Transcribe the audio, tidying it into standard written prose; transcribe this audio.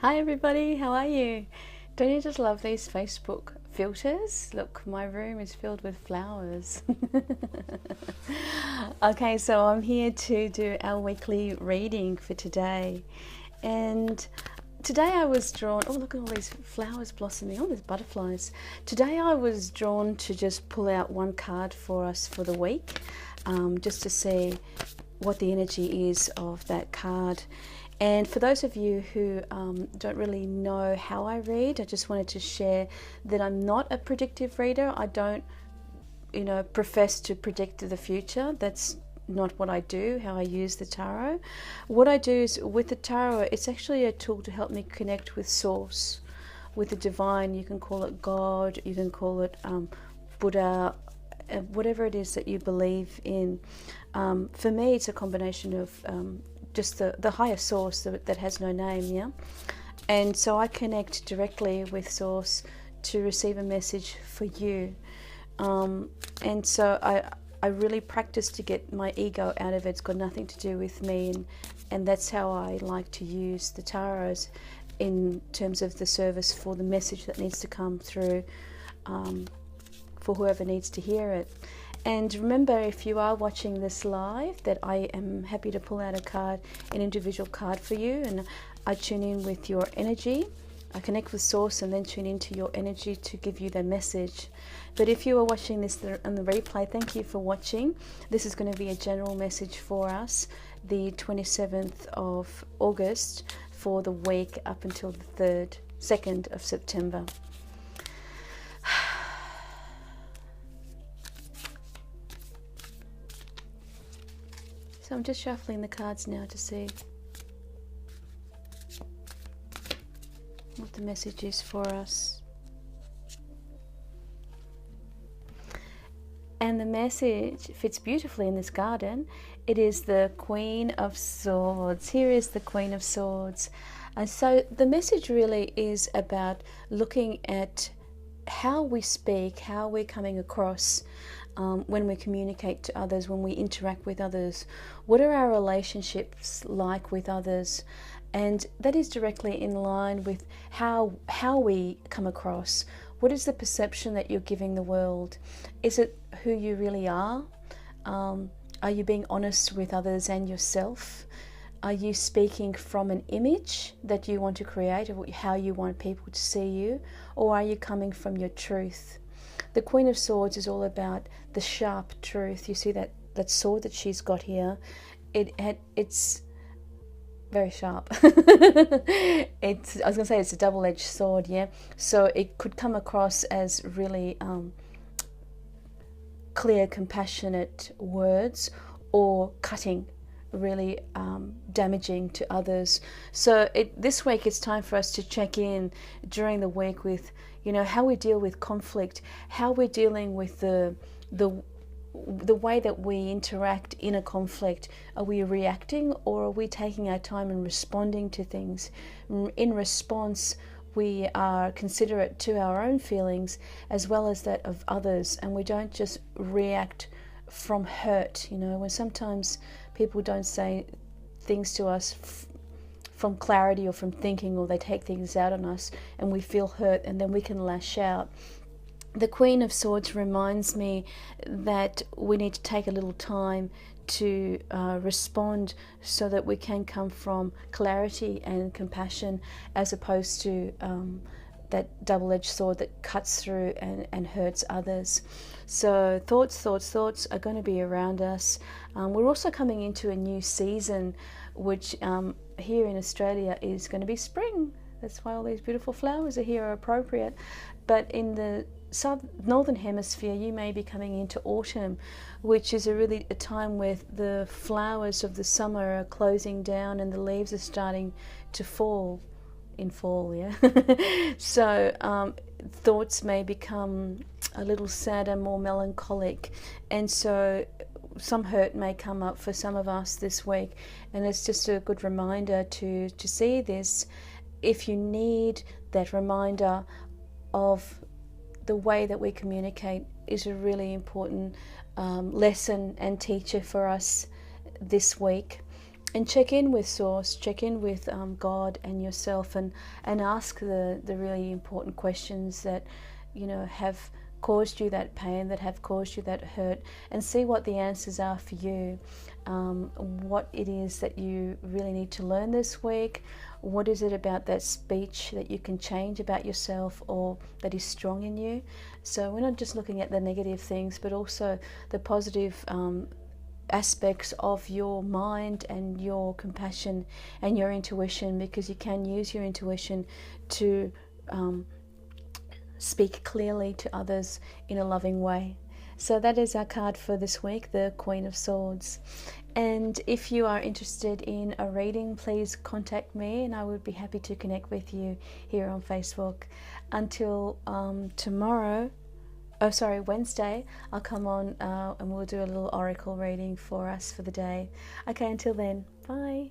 Hi everybody, how are you? Don't you just love these Facebook filters? Look, my room is filled with flowers. Okay, so I'm here to do our weekly reading for today. And today I was drawn, oh look at all these flowers blossoming, oh there's butterflies. Today I was drawn to just pull out one card for us for the week, just to see what the energy is of that card. And for those of you who don't really know how I read, I just wanted to share that I'm not a predictive reader. I don't, profess to predict the future. That's not what I do, how I use the tarot. What I do is with the tarot, it's actually a tool to help me connect with source, with the divine. You can call it God, you can call it Buddha, whatever it is that you believe in. For me, it's a combination of just the higher source that has no name, yeah? And so I connect directly with source to receive a message for you. And so I really practice to get my ego out of it. It's got nothing to do with me, and that's how I like to use the tarots in terms of the service for the message that needs to come through for whoever needs to hear it. And remember, if you are watching this live, that I am happy to pull out a card, an individual card for you, and I tune in with your energy. I connect with source and then tune into your energy to give you the message. But if you are watching this on the replay, thank you for watching. This is going to be a general message for us, the 27th of August for the week up until the 2nd of September. So I'm just shuffling the cards now to see what the message is for us. And the message fits beautifully in this garden. It is the Queen of Swords. Here is the Queen of Swords. And so the message really is about looking at how we speak, how we're coming across when we communicate to others, when we interact with others. What are our relationships like with others? And that is directly in line with how we come across. What is the perception that you're giving the world? Is it who you really are? Are you being honest with others and yourself? Are you speaking from an image that you want to create, or how you want people to see you? Or are you coming from your truth? The Queen of Swords is all about the sharp truth. You see that sword that she's got here? It's very sharp. I was going to say it's a double-edged sword, yeah? So it could come across as really clear, compassionate words, or cutting, really damaging to others. So this week it's time for us to check in during the week with, how we deal with conflict, how we're dealing with the way that we interact in a conflict. Are we reacting, or are we taking our time and responding to things? In response, we are considerate to our own feelings as well as that of others, and we don't just react from hurt. When sometimes people don't say things to us from clarity or from thinking, or they take things out on us and we feel hurt, and then we can lash out. The Queen of Swords reminds me that we need to take a little time to respond, so that we can come from clarity and compassion, as opposed to that double-edged sword that cuts through and hurts others. So thoughts are going to be around us. We're also coming into a new season, which here in Australia is going to be spring. That's why all these beautiful flowers are here, are appropriate. But in the northern hemisphere, you may be coming into autumn, which is a time where the flowers of the summer are closing down and the leaves are starting to fall. In fall, yeah. So thoughts may become a little sadder, more melancholic, and so some hurt may come up for some of us this week, and it's just a good reminder to see this. If you need that reminder of the way that we communicate, is a really important lesson and teacher for us this week. And check in with Source, check in with God and yourself, and ask the really important questions that, you know, have caused you that pain, that have caused you that hurt, and see what the answers are for you. What it is that you really need to learn this week. What is it about that speech that you can change about yourself, or that is strong in you? So we're not just looking at the negative things, but also the positive aspects of your mind and your compassion and your intuition, because you can use your intuition to speak clearly to others in a loving way. So that is our card for this week, the Queen of Swords. And if you are interested in a reading, please contact me and I would be happy to connect with you here on Facebook. Until Wednesday, I'll come on and we'll do a little oracle reading for us for the day. Okay, until then, bye.